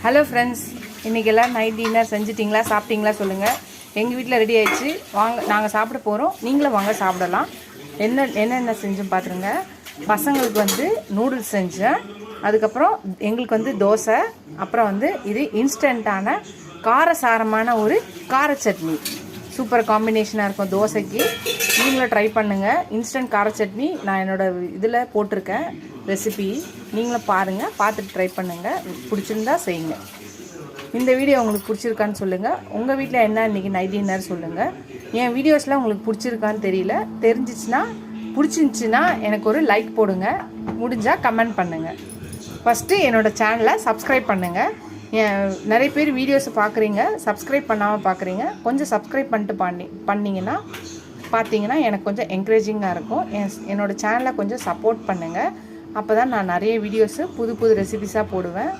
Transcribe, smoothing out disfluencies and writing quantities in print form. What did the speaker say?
Hello friends, இன்றைக்கி எல்லாம் night dinner செஞ்சிட்டிங்களா, சாப்பிட்டீங்களா சொல்லுங்கள். எங்கள் வீட்டில் ரெடி ஆகிடுச்சு. வாங்க, நாங்கள் சாப்பிட போகிறோம். நீங்களும் வாங்க சாப்பிடலாம். என்னென்ன செஞ்சோம் பார்த்துருங்க. பசங்களுக்கு வந்து நூடுல்ஸ் செஞ்சேன். அதுக்கப்புறம் எங்களுக்கு வந்து தோசை. அப்புறம் இது இன்ஸ்டண்ட்டான காரசாரமான ஒரு கார சட்னி. சூப்பர் காம்பினேஷனாக இருக்கும் தோசைக்கு. நீங்களும் ட்ரை பண்ணுங்கள். இன்ஸ்டன்ட் கார சட்னி நான் என்னோடய இதில் போட்டிருக்கேன் ரெசிபி. நீங்களும் பாருங்கள், பார்த்துட்டு ட்ரை பண்ணுங்கள். பிடிச்சிருந்தா செய்யுங்க. இந்த வீடியோ உங்களுக்கு பிடிச்சிருக்கான்னு சொல்லுங்கள். உங்கள் வீட்டில் என்ன இன்றைக்கி நைட் டின்னர் சொல்லுங்கள். என் வீடியோஸ்லாம் உங்களுக்கு பிடிச்சிருக்கான்னு தெரியல. பிடிச்சிருந்துச்சின்னா எனக்கு ஒரு லைக் போடுங்க. முடிஞ்சால் கமெண்ட் பண்ணுங்கள். ஃபஸ்ட்டு என்னோடய சேனலை சப்ஸ்கிரைப் பண்ணுங்கள். நிறைய பேர் வீடியோஸை பார்க்குறீங்க, சப்ஸ்கிரைப் பண்ணாமல் பார்க்குறீங்க. கொஞ்சம் சப்ஸ்கிரைப் பண்ணிட்டு பார்த்தீங்கன்னா எனக்கு கொஞ்சம் என்கரேஜிங்காக இருக்கும். என்னோடய சேனலை கொஞ்சம் சப்போர்ட் பண்ணுங்கள். அப்போ தான் நான் நிறைய வீடியோஸு புது ரெசிபிஸாக போடுவேன்.